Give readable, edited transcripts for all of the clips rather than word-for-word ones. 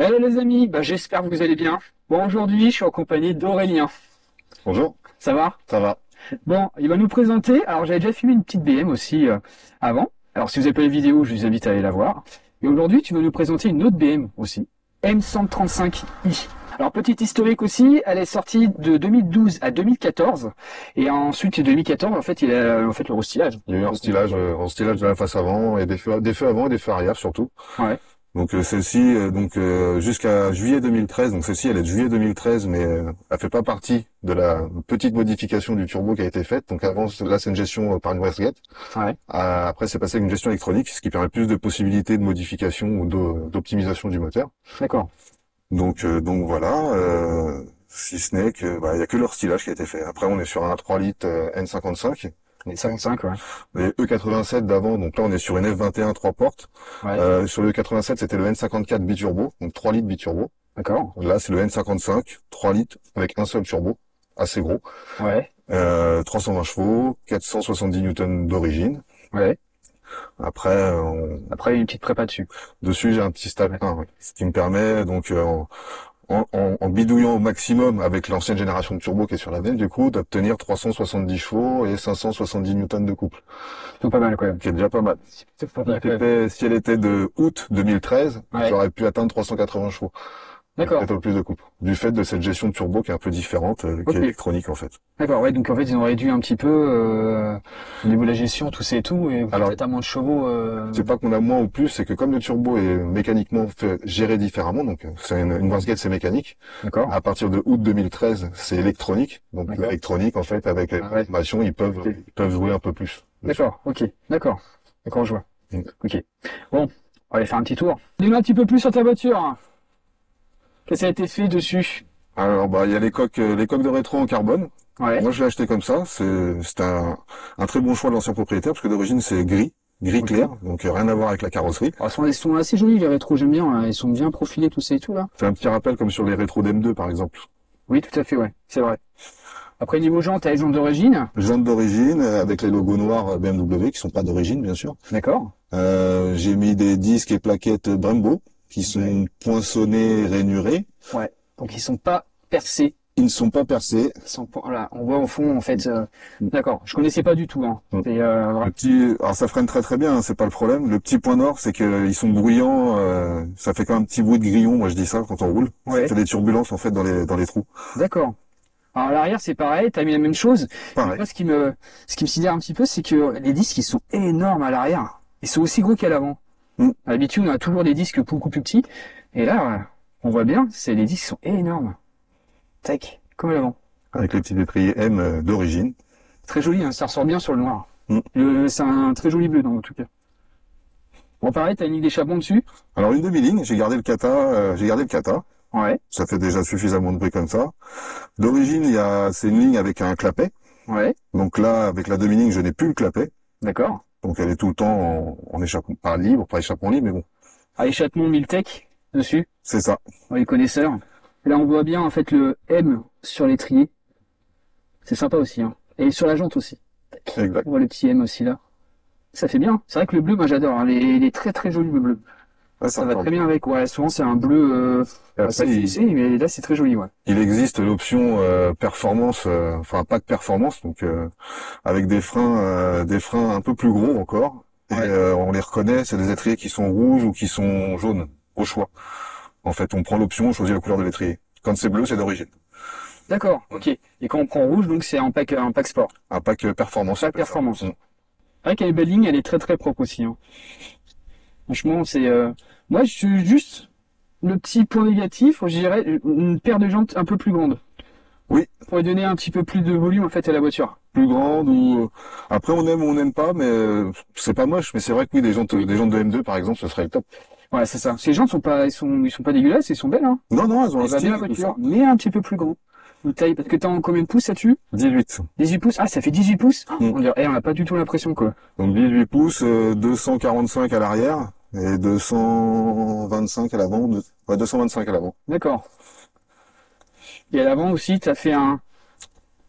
Hello les amis, j'espère que vous allez bien. Bon, aujourd'hui, je suis en compagnie d'Aurélien. Bonjour, Ça va? ça va. Bon, il va nous présenter. Alors, j'avais déjà filmé une petite BM aussi avant. Alors, si vous n'avez pas les vidéos, je vous invite à aller la voir. Et aujourd'hui, tu vas nous présenter une autre BM aussi, M135i. Alors, petite historique aussi, elle est sortie de 2012 à 2014. Et ensuite, 2014, en fait, il a en fait le restylage. Il y a eu un stylage de la face avant et des feux avant et des feux arrière surtout. Ouais, Donc celle-ci, jusqu'à juillet 2013. Donc celle-ci, elle est de juillet 2013, mais elle fait pas partie de la petite modification du turbo qui a été faite. Donc avant, là, c'est une gestion par une wastegate. ouais, Après, c'est passé avec une gestion électronique, ce qui permet plus de possibilités de modification ou d'optimisation du moteur. d'accord. Donc voilà. Si ce n'est que, il y a que leur stylage qui a été fait. Après, on est sur un 3 litres N55. Et 55, ouais. Les E87 d'avant, donc là on est sur une F21 3 portes. Ouais, Sur le E87 c'était le N54 biturbo, donc 3 litres biturbo. d'accord. Là c'est le N55, 3 litres avec un seul turbo, assez gros. Ouais, 320 chevaux, 470 newtons d'origine. ouais. Après, Après, une petite prépa dessus. dessus j'ai un petit step Ouais. 1, ouais, ce qui me permet donc en bidouillant au maximum avec l'ancienne génération de turbo qui est sur la veine, du coup, d'obtenir 370 chevaux et 570 newtons de couple, Tout pas mal, quand même. qui est déjà pas mal. C'est pas mal, quand même. Si elle était de août 2013, Ouais. j'aurais pu atteindre 380 chevaux. Donc D'accord. peut-être un peu plus de couple. Du fait de cette gestion de turbo qui est un peu différente, qui est Ok. électronique en fait. D'accord. Ouais. Donc en fait, ils ont réduit un petit peu au niveau de la gestion, tout ça et tout, et Alors, peut-être à moins de chevaux. c'est pas qu'on a moins ou plus, c'est que comme le turbo est mécaniquement fait, géré différemment, donc c'est une wastegate c'est mécanique. D'accord. À partir de août 2013, c'est électronique. Donc D'accord. l'électronique, en fait, avec les Ah ouais. programmations, Ok. ils peuvent jouer un peu plus dessus. D'accord. Ok. D'accord. D'accord, je vois. Mm. Ok. Bon, on va aller faire un petit tour. Dis-nous un petit peu plus sur ta voiture. Qu'est-ce qui a été fait dessus? Alors, il y a les coques de rétro en carbone. Ouais. Moi, je l'ai acheté comme ça. C'est un très bon choix de l'ancien propriétaire parce que d'origine c'est gris Ok. clair, donc rien à voir avec la carrosserie. Alors, ils sont assez jolis les rétros. J'aime bien, hein. Ils sont bien profilés, tout ça et tout là. C'est un petit rappel comme sur les rétros d'M2 par exemple. Oui, tout à fait. Ouais. C'est vrai. Après, niveau jantes, t'as les jantes d'origine. Jantes d'origine avec les logos noirs BMW qui sont pas d'origine bien sûr. D'accord. J'ai mis des disques et plaquettes Brembo qui sont poinçonnés, rainurés. Ouais. Donc ils sont pas percés. Ils ne sont pas percés. Voilà, on voit au fond en fait. D'accord, je connaissais pas du tout. Hein. Mm. C'est, Alors ça freine très très bien, hein, c'est pas le problème. Le petit point noir, c'est qu'ils sont bruyants. Ça fait quand même un petit bruit de grillon. Moi je dis ça quand on roule. Ça ouais, fait des turbulences en fait dans les trous. d'accord. Alors à l'arrière c'est pareil, t'as mis la même chose. Mais Pareil. moi ce qui me sidère un petit peu, c'est que les disques ils sont énormes à l'arrière. Ils sont aussi gros qu'à l'avant. Mm. À l'habitude on a toujours des disques beaucoup plus petits. Et là, on voit bien, c'est les disques sont énormes. Tac, comme à l'avant. Avec les petits étriers M d'origine. Très joli, hein, ça ressort bien sur le noir. Mm. C'est un très joli bleu dans tout cas. Bon pareil, t'as une ligne d'échappement dessus. Alors une demi-ligne, j'ai gardé le kata. Ouais, Ça fait déjà suffisamment de bruit comme ça. D'origine, c'est une ligne avec un clapet. ouais, Donc là, avec la demi-ligne, je n'ai plus le clapet. d'accord. Donc elle est tout le temps en échappement, pas libre, pas échappement libre, mais bon, À échappement Miltech dessus, c'est ça. pour les connaisseurs. Et là, on voit bien en fait le M sur l'étrier. C'est sympa aussi, hein. Et sur la jante aussi. Exact. On voit le petit M aussi là. Ça fait bien. C'est vrai que le bleu, moi j'adore, hein. Il est très très joli le bleu. Ouais, Ça va très bien avec. Ouais, souvent c'est un bleu assez Après, foncé, mais là c'est très joli, ouais. il existe l'option performance, enfin pack performance, donc avec des freins un peu plus gros encore. Et Ouais. on les reconnaît, c'est des étriers qui sont rouges ou qui sont jaunes, au choix. En fait, on prend l'option, on choisit la couleur de l'étrier. Quand c'est bleu, c'est d'origine. D'accord, ok. Et quand on prend rouge, donc c'est un pack sport. Un pack performance. Pack on appelle ça. performance. C'est vrai qu'elle est belle ligne, elle est très très propre aussi, hein. Franchement, c'est. Moi, je suis juste le petit point négatif, je dirais une paire de jantes un peu plus grande. Oui, Pour lui donner un petit peu plus de volume en fait à la voiture. plus grande ou après on aime ou on n'aime pas, mais c'est pas moche. Mais c'est vrai que oui, des jantes de M2 par exemple, ce serait le top. Ouais, c'est ça. Ces jantes sont pas, ils sont pas dégueulasses, ils sont belles, hein. Non, non, elles ont un Elle va bien style la et tout ça. voiture, mais un petit peu plus grand. De taille, parce que t'as en combien de pouces là-dessus? 18. 18 pouces? Ah, ça fait 18 pouces? Oh, Mm. on dirait, on n'a pas du tout l'impression, quoi. Donc 18 pouces, 245 à l'arrière et 225 à l'avant. Ouais, 225 à l'avant. D'accord. Et à l'avant aussi,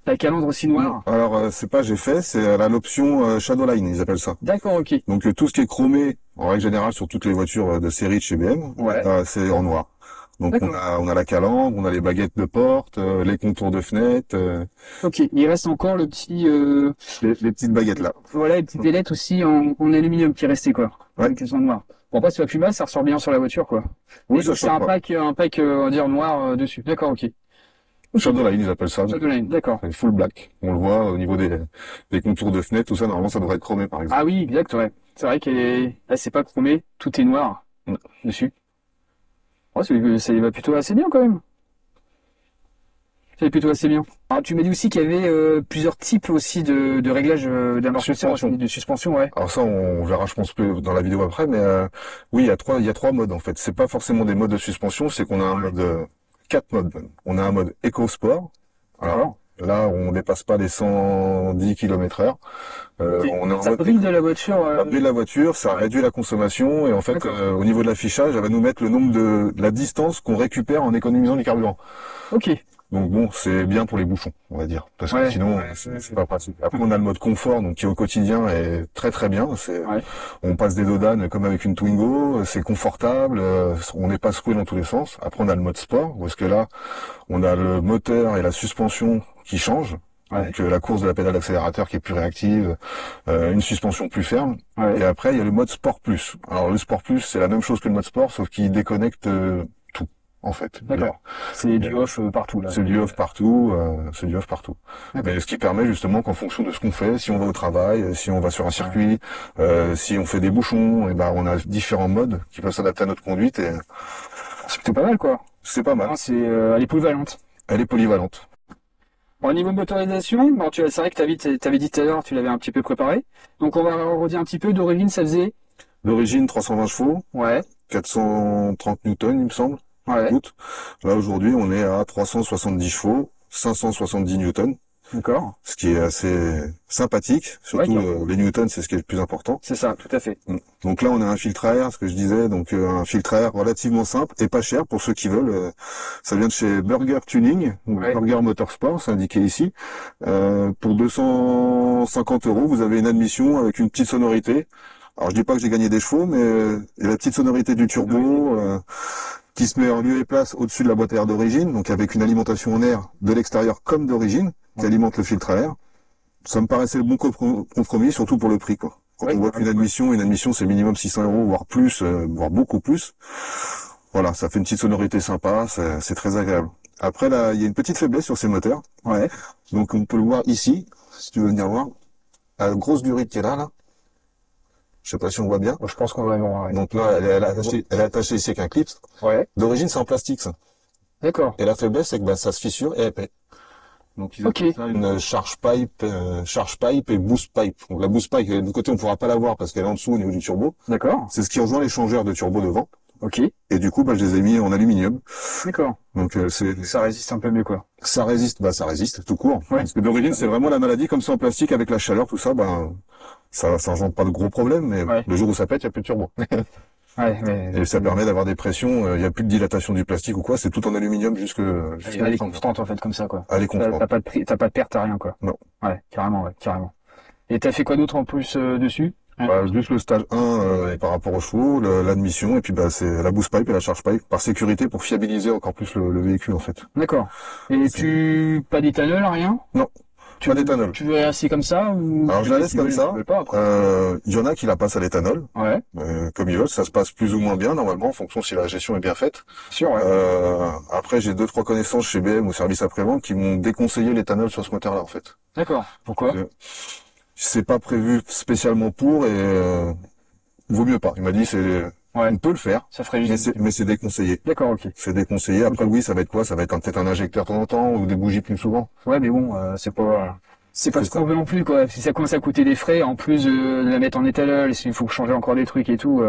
la calandre aussi noire. Alors c'est pas j'ai fait, c'est l'option Shadowline, ils appellent ça. D'accord, ok. Donc tout ce qui est chromé, en règle générale sur toutes les voitures de série de chez BM, Ouais. c'est en noir. Donc on a la calandre, on a les baguettes de porte, les contours de fenêtre. Ok, il reste encore le petit... Les petites baguettes là. Voilà, les petites ailettes aussi en aluminium qui restaient, quoi. Ouais. Avec les sont noirs. Bon, après, c'est pas plus mal, ça ressort bien sur la voiture, quoi. Oui, Et ça donc, c'est choque pas. un pack, on va dire, noir dessus. D'accord, ok. Shadowline, ils appellent ça. Shadowline, d'accord. C'est full black. On le voit au niveau des contours de fenêtre, tout ça, normalement, ça devrait être chromé, par exemple. Ah oui, exact, ouais. C'est vrai qu'elle est... Là, c'est pas chromé, tout est noir dessus. Ouais, ça y va plutôt assez bien, quand même. Ça y va plutôt assez bien. Alors, tu m'as dit aussi qu'il y avait plusieurs types aussi de réglages d'amortisseur, Suspension. de suspension, ouais. Alors ça, on verra, je pense, plus dans la vidéo après, mais oui, il y a trois modes, en fait. C'est pas forcément des modes de suspension, c'est qu'on a un mode, quatre modes même. On a un mode éco-sport. Alors, là, on dépasse pas les 110 km/h. On est en Ça mode brille de la voiture. ça brille la voiture, ça réduit la consommation, et en fait, au niveau de l'affichage, elle va nous mettre le nombre de la distance qu'on récupère en économisant du carburant. Ok. Donc bon, c'est bien pour les bouchons, on va dire, parce que sinon, c'est pas pratique. Après, on a le mode confort, donc qui au quotidien est très très bien. On passe des dodanes comme avec une Twingo, c'est confortable, on n'est pas secoué dans tous les sens. Après, on a le mode sport, parce que là, on a le moteur et la suspension qui changent. Donc la course de la pédale d'accélérateur qui est plus réactive, une suspension plus ferme. Et après, il y a le mode sport plus. Alors le sport plus, c'est la même chose que le mode sport, sauf qu'il déconnecte tout, en fait. D'accord. C'est du off partout, là. C'est du off partout, c'est du off partout. Mais ce qui permet justement qu'en fonction de ce qu'on fait, si on va au travail, si on va sur un circuit, si on fait des bouchons, et ben on a différents modes qui peuvent s'adapter à notre conduite, et c'est plutôt pas mal, quoi. c'est pas mal. Elle est polyvalente. Elle est polyvalente. Bon, au niveau de motorisation, bon, c'est vrai que t'avais dit tout à l'heure, tu l'avais un petit peu préparé. Donc on va redire un petit peu. D'origine, ça faisait D'origine 320 chevaux, 430 newtons, il me semble. Là aujourd'hui, on est à 370 chevaux, 570 newtons. D'accord. Ce qui est assez sympathique, surtout les newtons, c'est ce qui est le plus important. C'est ça, tout à fait. Donc là, on a un filtre à air, ce que je disais, donc un filtre à air relativement simple et pas cher pour ceux qui veulent. Ça vient de chez Burger Tuning, Burger Motorsport, c'est indiqué ici. Pour 250 €, vous avez une admission avec une petite sonorité. Alors je dis pas que j'ai gagné des chevaux, mais il y a la petite sonorité du turbo qui se met en lieu et place au-dessus de la boîte à air d'origine, donc avec une alimentation en air de l'extérieur comme d'origine, qui alimente le filtre à air. Ça me paraissait le bon compromis, surtout pour le prix, quoi. Quand on voit qu'une admission c'est minimum 600 €, voire plus, voire beaucoup plus. Voilà, ça fait une petite sonorité sympa, c'est très agréable. Après là, il y a une petite faiblesse sur ces moteurs. Donc on peut le voir ici, si tu veux venir voir. La grosse durite qui est là. Je sais pas si on voit bien. Je pense qu'on va voir. Donc là, elle est attachée ici avec un clip. D'origine, c'est en plastique, ça. D'accord. Et la faiblesse, c'est que ça se fissure et elle pète. Donc ils appellent ça une charge pipe et boost pipe. Donc la boost pipe, de côté, on pourra pas la voir parce qu'elle est en dessous au niveau du turbo. D'accord. C'est ce qui rejoint l'échangeur de turbo devant. Ok. Et du coup, je les ai mis en aluminium. D'accord. Donc ça résiste un peu mieux, quoi. Ça résiste tout court. Parce que d'origine, c'est vraiment la maladie, comme ça en plastique avec la chaleur, tout ça, ça engendre pas de gros problèmes, mais le jour où ça pète, il n'y a plus de turbo. Et ça permet d'avoir des pressions, il n'y a plus de dilatation du plastique ou quoi, c'est tout en aluminium jusqu'à elle est constante, en fait, comme ça, quoi. Elle est constante. T'as pas de perte, t'as rien, quoi. Non. Carrément. Et t'as fait quoi d'autre en plus dessus? Juste le stage 1 par rapport aux chevaux, l'admission, et puis c'est la boost pipe et la charge pipe, par sécurité, pour fiabiliser encore plus le véhicule, en fait. D'accord. Et pas d'éthanol, rien? Non. Pas d'éthanol. Tu veux rester comme ça ou... Alors je la laisse comme ça. Il y en a qui la passent à l'éthanol, comme ils veulent. Ça se passe plus ou moins bien normalement, en fonction si la gestion est bien faite. Après, j'ai 2-3 connaissances chez BM au service après-vente qui m'ont déconseillé l'éthanol sur ce moteur-là, en fait. D'accord. Pourquoi? C'est pas prévu spécialement pour, et vaut mieux pas. Il m'a dit on peut le faire, mais c'est déconseillé. D'accord, ok. C'est déconseillé. Après, oui, ça va être quoi? Ça va être peut-être un injecteur de temps en temps ou des bougies plus souvent. Ouais, mais bon, c'est pas ce qu'on veut non plus, quoi. Si ça commence à coûter des frais, en plus de la mettre en éthanol, s'il faut changer encore des trucs et tout,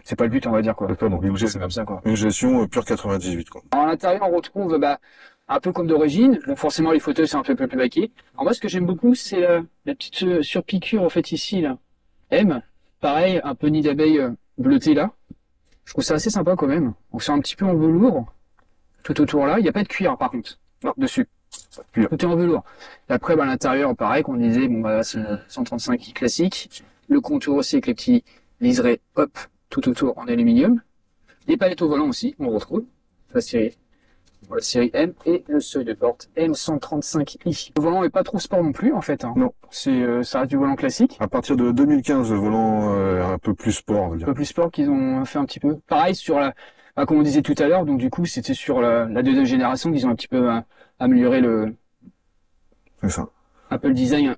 c'est pas le but, on va dire, quoi. Donc c'est comme ça, quoi. Une gestion pure 98, quoi. À l'intérieur, on retrouve, un peu comme d'origine. Bon, forcément, les fauteuils sont un peu plus baqués. Alors moi, ce que j'aime beaucoup, c'est la petite surpiqûre, en fait, ici, là. Pareil, un peu nid d'abeille bleuté, là. Je trouve ça assez sympa, quand même. On sent un petit peu en velours, tout autour, là. Il n'y a pas de cuir, par contre, dessus. Tout est en velours. Et après, à l'intérieur, pareil, qu'on disait, c'est 135 classique. Le contour aussi avec les petits liserés, tout autour en aluminium. Les palettes au volant aussi, on retrouve. la série. La série M et le seuil de porte M135i. Le volant est pas trop sport non plus en fait. Hein. Non. Ça reste du volant classique. À partir de 2015, le volant un peu plus sport, on va Un dire. peu plus sport qu'ils ont fait un petit peu. Pareil sur comme on disait tout à l'heure, donc du coup c'était sur la deuxième génération qu'ils ont un petit peu amélioré C'est ça. un peu le design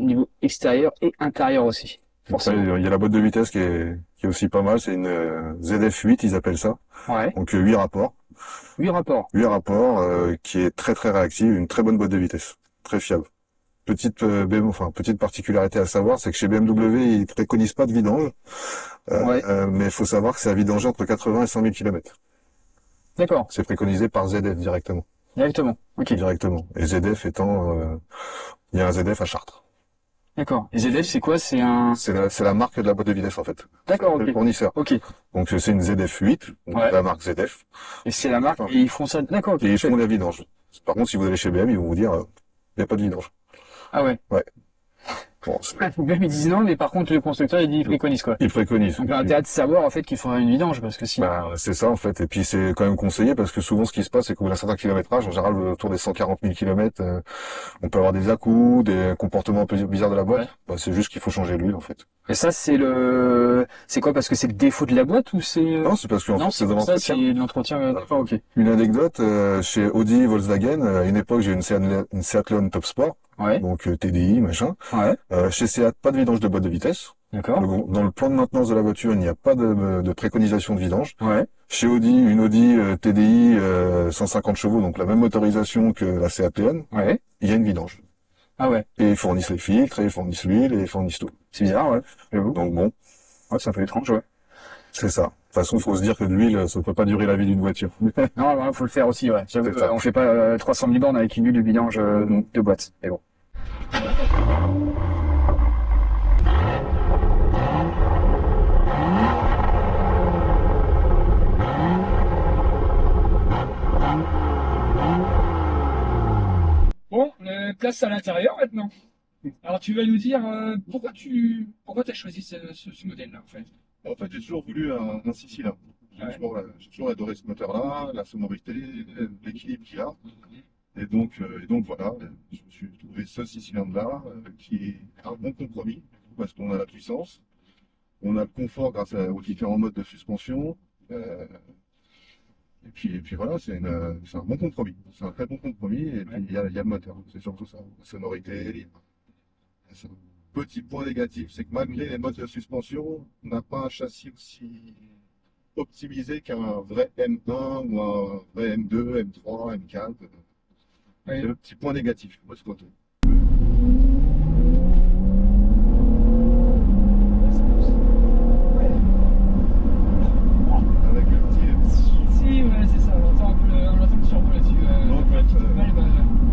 au niveau extérieur et intérieur aussi. Après, il y a la boîte de vitesse qui est aussi pas mal. C'est une ZF8, ils appellent ça. Ouais. Donc 8 rapports. 8 rapports. 8 rapports qui est très très réactive, une très bonne boîte de vitesse, très fiable. Petite petite particularité à savoir, c'est que chez BMW, ils préconisent pas de vidange. Mais il faut savoir que c'est à vidanger entre 80 et 100 000 km. D'accord. C'est préconisé par ZF directement. Directement. Ok. Directement. Et ZF étant, il y a un ZF à Chartres. D'accord. Et ZF, c'est quoi? C'est la marque de la boîte de vitesse en fait. D'accord. Le Ok. fournisseur. Ok. Donc c'est une ZF8, donc la marque ZF. Et c'est la marque. Et ils font ça. D'accord. Et ils font la vidange. Par contre, si vous allez chez BM, ils vont vous dire, il n'y a pas de vidange. Ah ouais. Ouais. Bon, même ils disent non, mais par contre le constructeur il dit il préconise quoi. Il préconise. Donc l'intérêt de savoir en fait qu'il faudra une vidange parce que si. Bah, c'est ça en fait. Et puis c'est quand même conseillé parce que souvent ce qui se passe c'est qu'au bout d'un certain kilométrage, en général autour des 140 000 km, on peut avoir des à-coups, des comportements un peu bizarres de la boîte. Ouais. Bah, c'est juste qu'il faut changer l'huile en fait. Et ça c'est quoi parce que c'est le défaut de la boîte ou c'est. Non, c'est parce que Non, c'est c'est dans pour ça, l'entretien. c'est l'entretien. D'accord, ok. Une anecdote, chez Audi, Volkswagen, à une époque j'ai une Seat Leon Top Sport, Ouais. donc TDI, machin. Ouais. Chez Seat, pas de vidange de boîte de vitesse. D'accord. Dans le plan de maintenance de la voiture, il n'y a pas de préconisation de vidange. Ouais. Chez Audi, une Audi TDI 150 chevaux, donc la même motorisation que la Seat Leon, Ouais. il y a une vidange. Ah ouais. Et ils fournissent les filtres, et ils fournissent l'huile, et ils fournissent tout. C'est bizarre, ouais. J'avoue. Donc bon, Ouais, ça fait étrange, ouais. c'est ça. De toute façon, il faut se dire que de l'huile, ça ne peut pas durer la vie d'une voiture. Non, ouais, faut le faire aussi, ouais. J'avoue, C'est ça. on fait pas 300 000 bornes avec une huile de vidange de boîte. Mais bon. Bon, place à l'intérieur maintenant. Alors tu vas nous dire pourquoi t'as choisi ce modèle-là en fait. En fait, j'ai toujours voulu un 6-cylindres. J'ai toujours adoré ce moteur-là, la sonorité, l'équilibre qu'il a. Et donc voilà, je me suis trouvé ce 6-cylindres-là qui est un bon compromis parce qu'on a la puissance, on a le confort grâce aux différents modes de suspension. Et puis voilà, c'est un bon compromis. C'est un très bon compromis. Et puis il y a le moteur, c'est surtout ça. La sonorité. C'est un petit point négatif, c'est que malgré les modes de suspension, on n'a pas un châssis aussi optimisé qu'un vrai M1 ou un vrai M2, M3, M4. C'est le petit point négatif de ce côté. Avec le petit. Si, ouais, c'est ça, on entend le turbo là-dessus. Donc, la petite balle,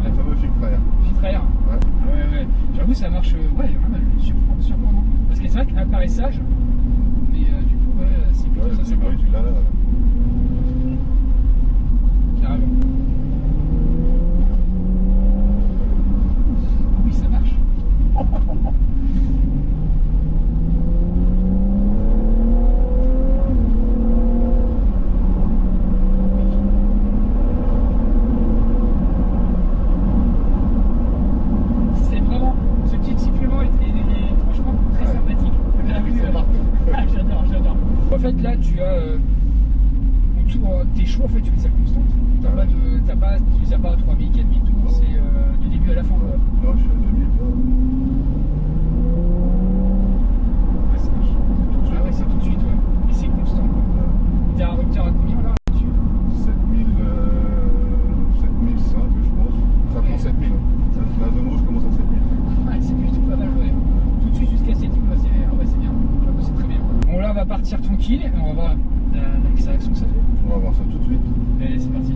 le fameux filtre-air. filtre à air. Ouais. Ah ouais. J'avoue, ça marche, ouais, vraiment, surprenant. Parce que c'est vrai qu'appareillage, mais du coup, ouais, c'est plutôt Ouais, ça, c'est oui, tu l'as là. carrément. Oui, ça marche. C'est vraiment, ce petit sifflement est franchement très sympathique. Ah, j'adore. En fait, là, tu as autour tes choix, en fait, tu les as constantes. Tu les as pas à 3000, 4000 tours, c'est du début à la fin. Quoi. Non, je suis à 2000. Ouais, ça marche. Ah ouais, c'est tout de suite, ouais. Et c'est constant, quoi. T'es à combien là là-dessus 7005, je pense. Ça prend 7000. La zone rouge commence à 7000. Ah, c'est plutôt pas mal, ouais. Tout de suite jusqu'à 7000, ouais, c'est bien. J'avoue, c'est très bien. Bon, là, on va partir tranquille et on va voir l'accélération que ça fait. On va voir ça tout de suite. Allez, c'est parti.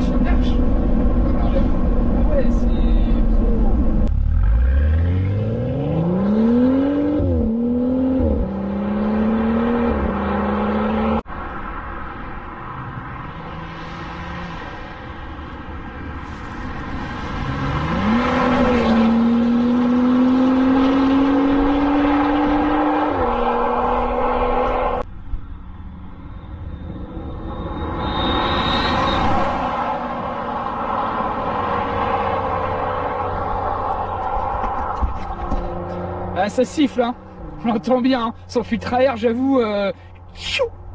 Ça marche. Ah ouais, c'est... Ah, ça siffle, hein. On l'entend bien, hein. Son filtre à air, j'avoue,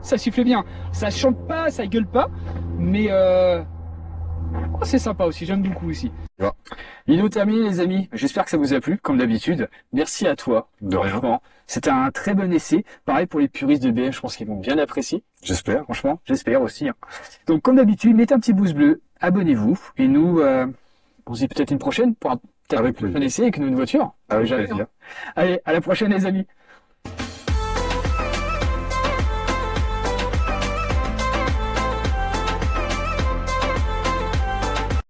ça siffle bien. Ça chante pas, ça gueule pas, mais oh, c'est sympa aussi, j'aime beaucoup aussi. Ouais. Lino terminé les amis, j'espère que ça vous a plu, comme d'habitude. Merci à toi. De rien. Franchement, c'était un très bon essai. Pareil pour les puristes de BM, je pense qu'ils vont bien apprécier. J'espère. Franchement, j'espère aussi. Hein. Donc comme d'habitude, mettez un petit pouce bleu, abonnez-vous, et nous, on se dit peut-être une prochaine pour un Avec prochain essai avec une nouvelle voiture. Avec Jamais, plaisir. hein. Allez, à la prochaine les amis.